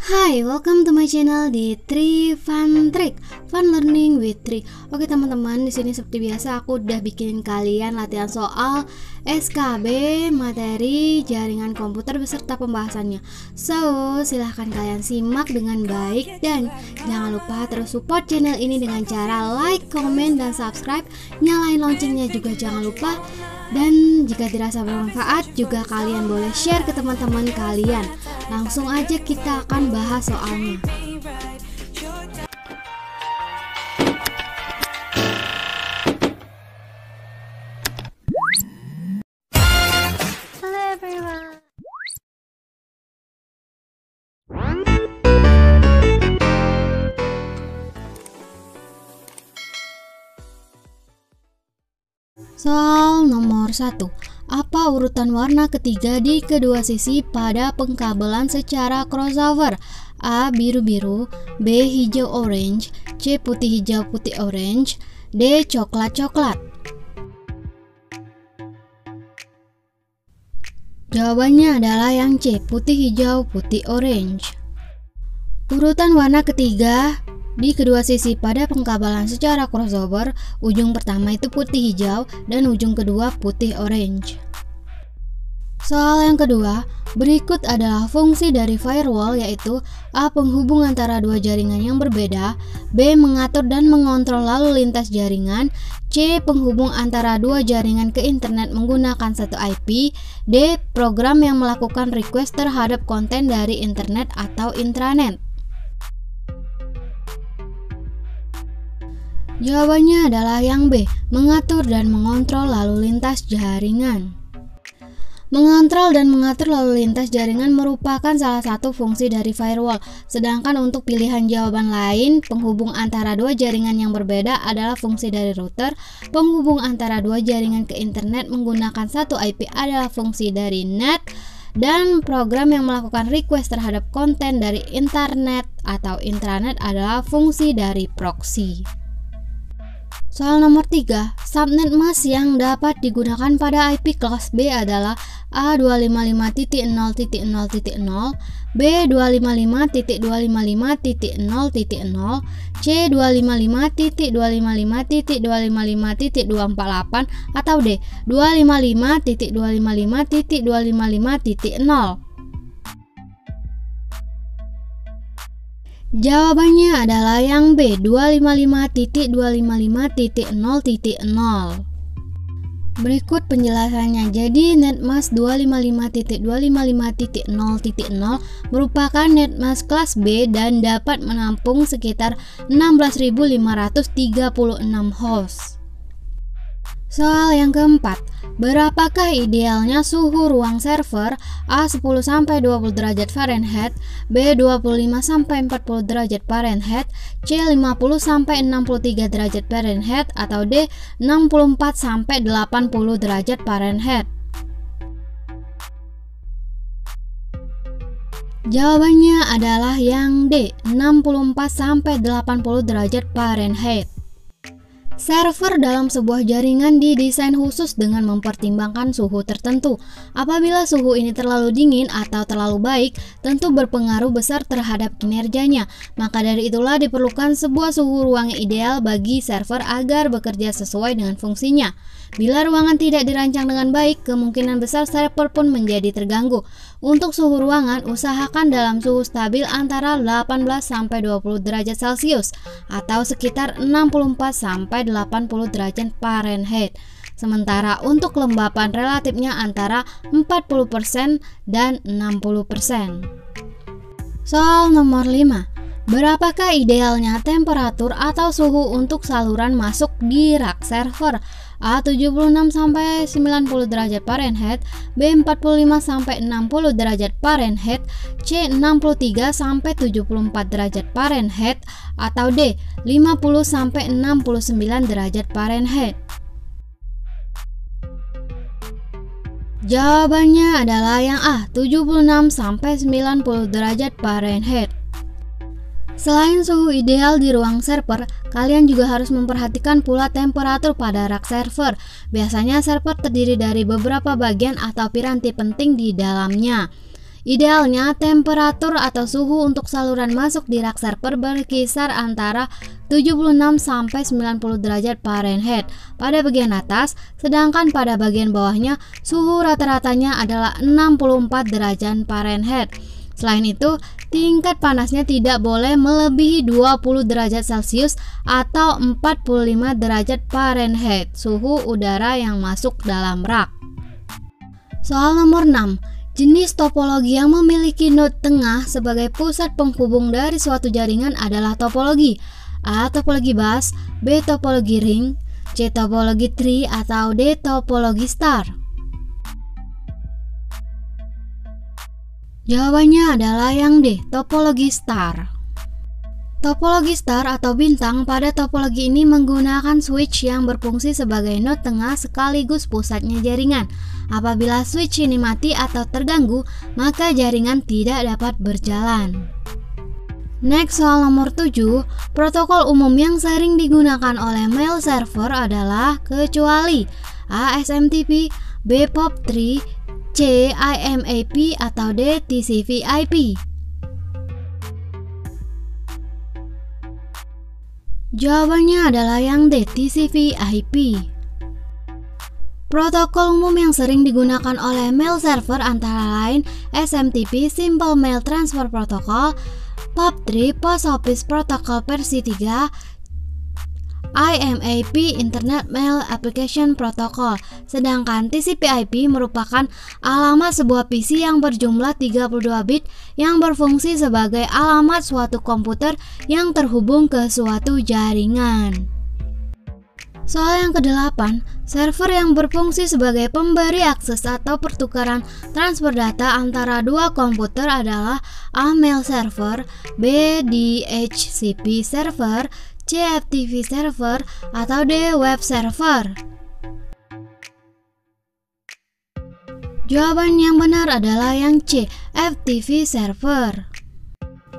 Hai, welcome to my channel di Tri Fun Trick, Fun Learning with Tri. Oke teman-teman, di sini seperti biasa aku udah bikin kalian latihan soal SKB materi jaringan komputer beserta pembahasannya. So, silahkan kalian simak dengan baik dan jangan lupa terus support channel ini dengan cara like, comment, dan subscribe. Nyalain loncengnya juga jangan lupa. Dan jika dirasa bermanfaat juga kalian boleh share ke teman-teman kalian. Langsung aja kita akan bahas soalnya. Hello everyone. Soal nomor 1. Apa urutan warna ketiga di kedua sisi pada pengkabelan secara crossover? A. Biru-biru, B. Hijau-orange, C. Putih-hijau putih-orange, D. Coklat-coklat. Jawabannya adalah yang C. Putih-hijau putih-orange. Urutan warna ketiga di kedua sisi pada pengkabelan secara crossover, ujung pertama itu putih hijau dan ujung kedua putih orange. Soal yang kedua, berikut adalah fungsi dari firewall, yaitu A. Penghubung antara dua jaringan yang berbeda, B. Mengatur dan mengontrol lalu lintas jaringan, C. Penghubung antara dua jaringan ke internet menggunakan satu IP, D. Program yang melakukan request terhadap konten dari internet atau intranet. Jawabannya adalah yang B, mengatur dan mengontrol lalu lintas jaringan. Mengontrol dan mengatur lalu lintas jaringan merupakan salah satu fungsi dari firewall, sedangkan untuk pilihan jawaban lain, penghubung antara dua jaringan yang berbeda adalah fungsi dari router, penghubung antara dua jaringan ke internet menggunakan satu IP adalah fungsi dari NAT, dan program yang melakukan request terhadap konten dari internet atau intranet adalah fungsi dari proxy. Soal nomor 3, subnet mask yang dapat digunakan pada IP kelas B adalah A. 255.0.0.0, B. 255.255.0.0, C. 255.255.255.248, atau D. 255.255.255.0. Jawabannya adalah yang B, 255.255.0.0. Berikut penjelasannya. Jadi netmask 255.255.0.0 merupakan netmask kelas B dan dapat menampung sekitar 16.536 host. Soal yang keempat, berapakah idealnya suhu ruang server? A. 10-20 derajat Fahrenheit, B. 25-40 derajat Fahrenheit, C. 50-63 derajat Fahrenheit, atau D. 64-80 derajat Fahrenheit. Jawabannya adalah yang D. 64-80 derajat Fahrenheit. Server dalam sebuah jaringan didesain khusus dengan mempertimbangkan suhu tertentu. Apabila suhu ini terlalu dingin atau terlalu baik, tentu berpengaruh besar terhadap kinerjanya. Maka dari itulah diperlukan sebuah suhu ruang yang ideal bagi server agar bekerja sesuai dengan fungsinya. Bila ruangan tidak dirancang dengan baik, kemungkinan besar server pun menjadi terganggu. Untuk suhu ruangan, usahakan dalam suhu stabil antara 18-20 derajat Celcius atau sekitar 64-80 derajat Fahrenheit. Sementara untuk kelembapan relatifnya antara 40% dan 60%. Soal nomor 5. Berapakah idealnya temperatur atau suhu untuk saluran masuk di rak server? A. 76-90 derajat Fahrenheit, B. 45-60 derajat Fahrenheit, C. 63-74 derajat Fahrenheit, atau D. 50-69 derajat Fahrenheit. Jawabannya adalah yang A. 76-90 derajat Fahrenheit. Selain suhu ideal di ruang server, kalian juga harus memperhatikan pula temperatur pada rak server. Biasanya server terdiri dari beberapa bagian atau piranti penting di dalamnya. Idealnya temperatur atau suhu untuk saluran masuk di rak server berkisar antara 76 sampai 90 derajat Fahrenheit pada bagian atas, sedangkan pada bagian bawahnya suhu rata-ratanya adalah 64 derajat Fahrenheit. Selain itu, tingkat panasnya tidak boleh melebihi 20 derajat Celcius atau 45 derajat Fahrenheit suhu udara yang masuk dalam rak. Soal nomor 6. Jenis topologi yang memiliki node tengah sebagai pusat penghubung dari suatu jaringan adalah topologi A. Topologi bus, B. Topologi ring, C. Topologi tree, atau D. Topologi star. Jawabannya adalah yang D. Topologi star. Topologi star atau bintang pada topologi ini menggunakan switch yang berfungsi sebagai node tengah sekaligus pusatnya jaringan. Apabila switch ini mati atau terganggu, maka jaringan tidak dapat berjalan. Next, soal nomor 7. Protokol umum yang sering digunakan oleh mail server adalah kecuali A. SMTP, B. POP3, C. IMAP, atau D. TCP/IP. Jawabannya adalah yang D. TCP/IP. Protokol umum yang sering digunakan oleh mail server antara lain SMTP Simple Mail Transfer Protocol, POP3 Post Office Protocol versi 3, IMAP Internet Mail Application Protocol. Sedangkan TCP/IP merupakan alamat sebuah PC yang berjumlah 32 bit yang berfungsi sebagai alamat suatu komputer yang terhubung ke suatu jaringan. Soal yang ke-8, server yang berfungsi sebagai pemberi akses atau pertukaran transfer data antara dua komputer adalah A. Mail server, B. DHCP server, C. FTP server, atau D. Web server. Jawaban yang benar adalah yang C. FTP server.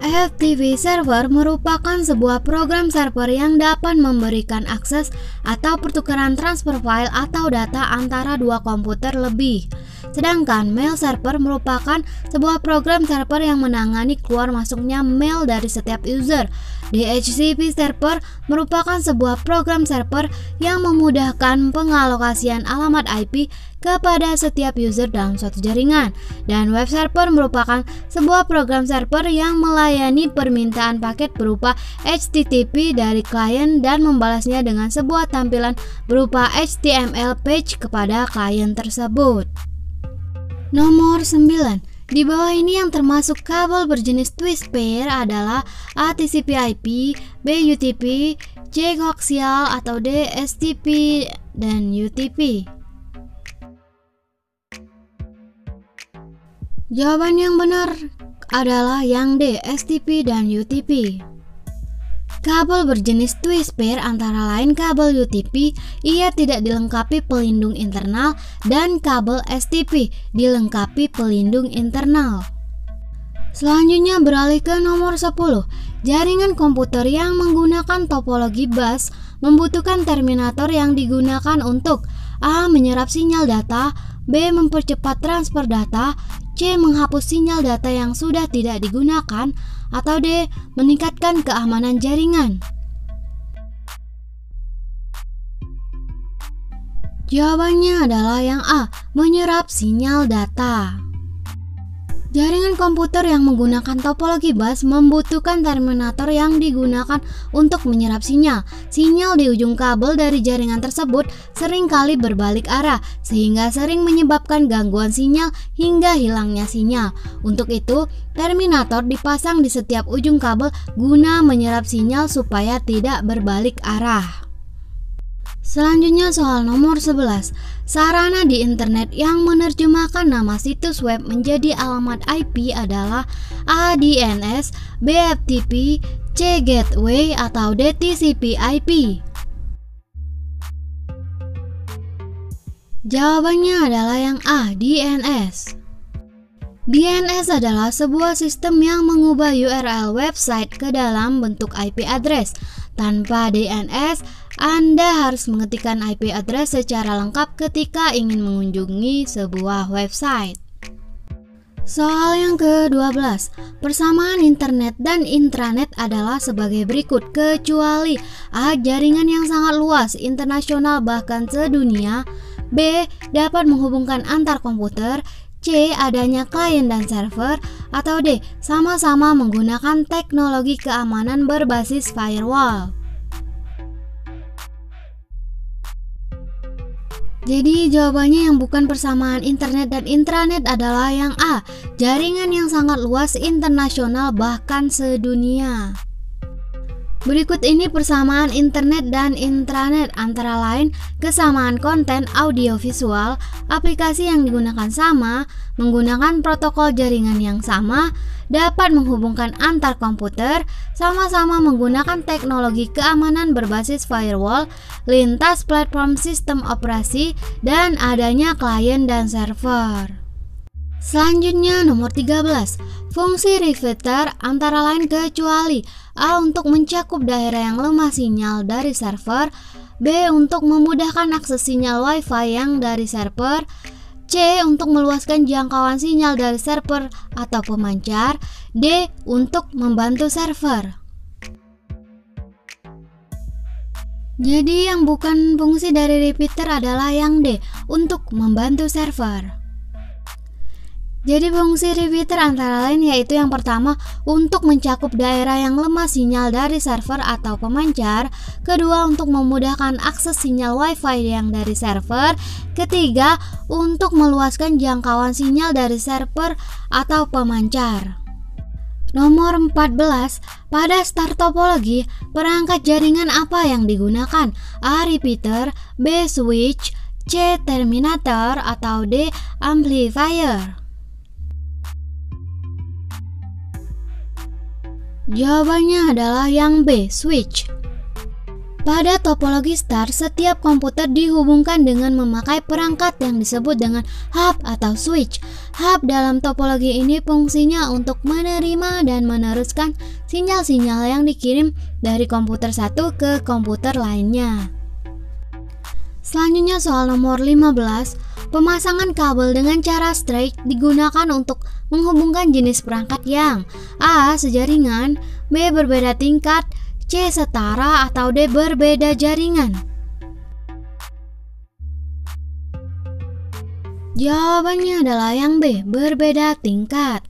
FTP server merupakan sebuah program server yang dapat memberikan akses atau pertukaran transfer file atau data antara dua komputer lebih. Sedangkan mail server merupakan sebuah program server yang menangani keluar masuknya mail dari setiap user. DHCP server merupakan sebuah program server yang memudahkan pengalokasian alamat IP kepada setiap user dalam suatu jaringan. Dan web server merupakan sebuah program server yang melayani permintaan paket berupa HTTP dari klien dan membalasnya dengan sebuah tampilan berupa HTML page kepada klien tersebut. Nomor 9. Di bawah ini yang termasuk kabel berjenis twist pair adalah A. TCP/IP, B. UTP, C. Koaksial, atau D. STP dan UTP. Jawaban yang benar adalah yang D. STP dan UTP. Kabel berjenis twist pair antara lain kabel UTP, ia tidak dilengkapi pelindung internal, dan kabel STP dilengkapi pelindung internal. Selanjutnya beralih ke nomor 10. Jaringan komputer yang menggunakan topologi bus membutuhkan terminator yang digunakan untuk A. Menyerap sinyal data, B. Mempercepat transfer data, C. Menghapus sinyal data yang sudah tidak digunakan, atau D. Meningkatkan keamanan jaringan. Jawabannya adalah yang A. Menyerap sinyal data. Jaringan komputer yang menggunakan topologi bus membutuhkan terminator yang digunakan untuk menyerap sinyal. Sinyal di ujung kabel dari jaringan tersebut seringkali berbalik arah, sehingga sering menyebabkan gangguan sinyal hingga hilangnya sinyal. Untuk itu, terminator dipasang di setiap ujung kabel guna menyerap sinyal supaya tidak berbalik arah. Selanjutnya soal nomor 11. Sarana di internet yang menerjemahkan nama situs web menjadi alamat IP adalah A. DNS, B. FTP, C. Gateway, atau D. TCP/IP. Jawabannya adalah yang A. DNS. DNS adalah sebuah sistem yang mengubah URL website ke dalam bentuk IP address. Tanpa DNS, Anda harus mengetikkan IP address secara lengkap ketika ingin mengunjungi sebuah website. Soal yang ke-12, persamaan internet dan intranet adalah sebagai berikut kecuali A. Jaringan yang sangat luas, internasional bahkan sedunia, B. Dapat menghubungkan antar komputer, C. Adanya klien dan server, atau D. Sama-sama menggunakan teknologi keamanan berbasis firewall. Jadi jawabannya yang bukan persamaan internet dan intranet adalah yang A. Jaringan yang sangat luas, internasional bahkan sedunia. Berikut ini persamaan internet dan intranet, antara lain kesamaan konten audiovisual, aplikasi yang digunakan sama, menggunakan protokol jaringan yang sama, dapat menghubungkan antar komputer, sama-sama menggunakan teknologi keamanan berbasis firewall, lintas platform sistem operasi, dan adanya klien dan server. Selanjutnya nomor 13, fungsi repeater antara lain kecuali A. Untuk mencakup daerah yang lemah sinyal dari server, B. Untuk memudahkan akses sinyal Wi-Fi yang dari server, C. Untuk meluaskan jangkauan sinyal dari server atau pemancar, D. Untuk membantu server. Jadi yang bukan fungsi dari repeater adalah yang D. Untuk membantu server. Jadi fungsi repeater antara lain yaitu yang pertama untuk mencakup daerah yang lemah sinyal dari server atau pemancar, kedua untuk memudahkan akses sinyal Wi-Fi yang dari server, ketiga untuk meluaskan jangkauan sinyal dari server atau pemancar. Nomor 14, pada start topologi, perangkat jaringan apa yang digunakan? A. Repeater, B. Switch, C. Terminator, atau D. Amplifier. Jawabannya adalah yang B, switch. Pada topologi start, setiap komputer dihubungkan dengan memakai perangkat yang disebut dengan hub atau switch. Hub dalam topologi ini fungsinya untuk menerima dan meneruskan sinyal-sinyal yang dikirim dari komputer satu ke komputer lainnya. Selanjutnya soal nomor 15, pemasangan kabel dengan cara straight digunakan untuk menghubungkan jenis perangkat yang A. Sejaringan, B. Berbeda tingkat, C. Setara, atau D. Berbeda jaringan. Jawabannya adalah yang B. Berbeda tingkat.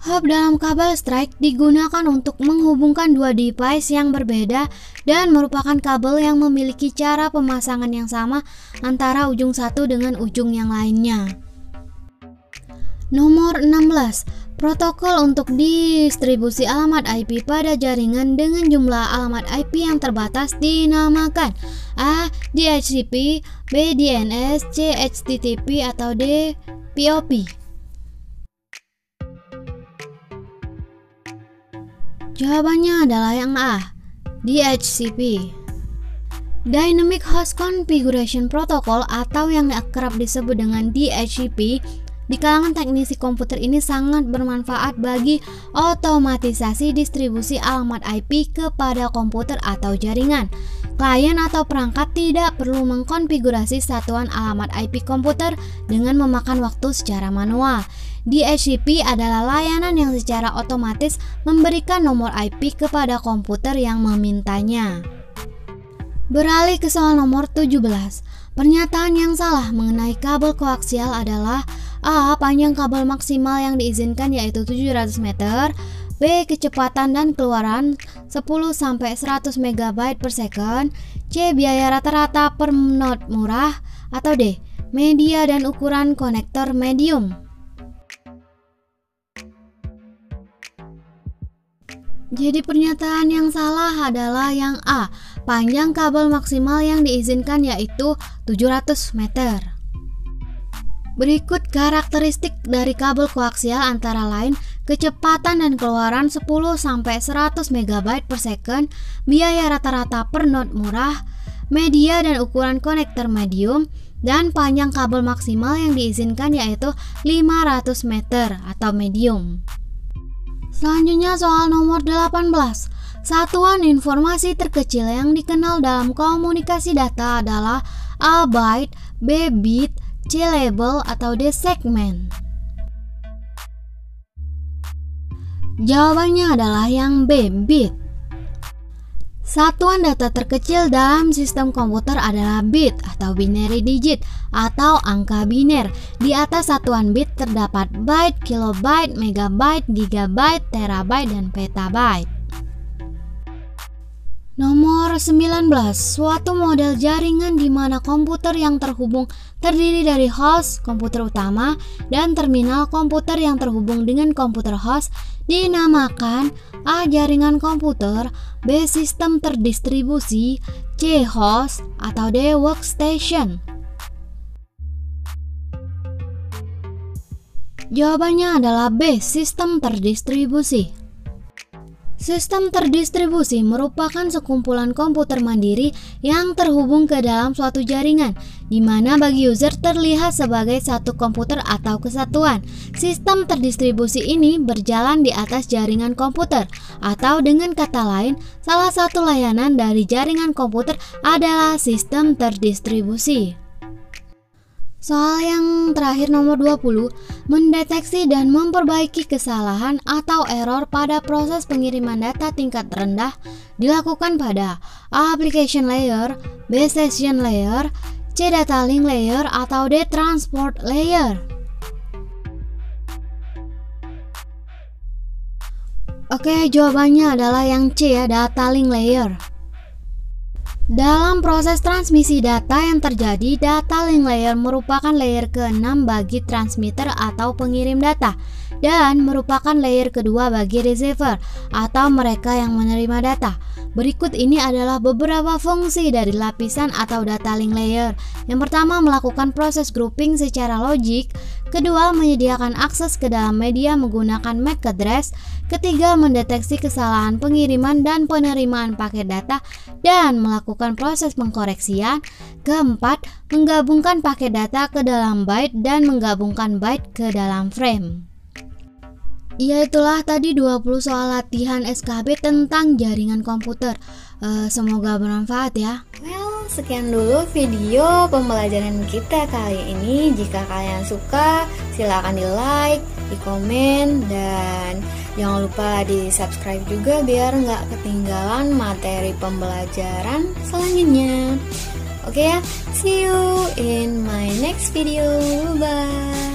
Hub dalam kabel straight digunakan untuk menghubungkan dua device yang berbeda dan merupakan kabel yang memiliki cara pemasangan yang sama antara ujung satu dengan ujung yang lainnya. Nomor 16, protokol untuk distribusi alamat IP pada jaringan dengan jumlah alamat IP yang terbatas dinamakan A. DHCP, B. DNS, C. HTTP, atau D. POP. Jawabannya adalah yang A, DHCP. Dynamic Host Configuration Protocol atau yang akrab disebut dengan DHCP di kalangan teknisi komputer ini sangat bermanfaat bagi otomatisasi distribusi alamat IP kepada komputer atau jaringan. Klien atau perangkat tidak perlu mengkonfigurasi satuan alamat IP komputer dengan memakan waktu secara manual. DHCP adalah layanan yang secara otomatis memberikan nomor IP kepada komputer yang memintanya. Beralih ke soal nomor 17. Pernyataan yang salah mengenai kabel koaksial adalah A. Panjang kabel maksimal yang diizinkan yaitu 700 meter, B. Kecepatan dan keluaran 10-100 MB per second, C. Biaya rata-rata per node murah, atau D. Media dan ukuran konektor medium. Jadi pernyataan yang salah adalah yang A. Panjang kabel maksimal yang diizinkan yaitu 700 meter. Berikut karakteristik dari kabel koaksial antara lain kecepatan dan keluaran 10-100 MB per second, biaya rata-rata per node murah, media dan ukuran konektor medium, dan panjang kabel maksimal yang diizinkan yaitu 500 meter atau medium. Selanjutnya soal nomor 18. Satuan informasi terkecil yang dikenal dalam komunikasi data adalah A. Byte, B. Bit, C. Label, atau D. Segment. Jawabannya adalah yang B, bit. Satuan data terkecil dalam sistem komputer adalah bit atau binary digit atau angka biner. Di atas satuan bit terdapat byte, kilobyte, megabyte, gigabyte, terabyte, dan petabyte. Nomor 19. Suatu model jaringan di mana komputer yang terhubung terdiri dari host komputer utama dan terminal komputer yang terhubung dengan komputer host dinamakan A. Jaringan komputer, B. Sistem terdistribusi, C. Host, atau D. Workstation. Jawabannya adalah B. Sistem terdistribusi. Sistem terdistribusi merupakan sekumpulan komputer mandiri yang terhubung ke dalam suatu jaringan, di mana bagi user terlihat sebagai satu komputer atau kesatuan. Sistem terdistribusi ini berjalan di atas jaringan komputer, atau dengan kata lain, salah satu layanan dari jaringan komputer adalah sistem terdistribusi. Soal yang terakhir nomor 20, mendeteksi dan memperbaiki kesalahan atau error pada proses pengiriman data tingkat rendah dilakukan pada A. Application layer, B. Session layer, C. Data link layer, atau D. Transport layer. Oke, jawabannya adalah yang C ya, data link layer. Dalam proses transmisi data yang terjadi, data link layer merupakan layer ke-6 bagi transmitter atau pengirim data dan merupakan layer kedua bagi receiver atau mereka yang menerima data. Berikut ini adalah beberapa fungsi dari lapisan atau data link layer. Yang pertama, melakukan proses grouping secara logik. Kedua, menyediakan akses ke dalam media menggunakan MAC address. Ketiga, mendeteksi kesalahan pengiriman dan penerimaan paket data dan melakukan proses pengkoreksian. Keempat, menggabungkan paket data ke dalam byte dan menggabungkan byte ke dalam frame. Ya, itulah tadi 20 soal latihan SKB tentang jaringan komputer. Semoga bermanfaat ya. Well, sekian dulu video pembelajaran kita kali ini. Jika kalian suka, silakan di like, di komen, dan jangan lupa di subscribe juga biar nggak ketinggalan materi pembelajaran selanjutnya. Oke ya, see you in my next video. Bye.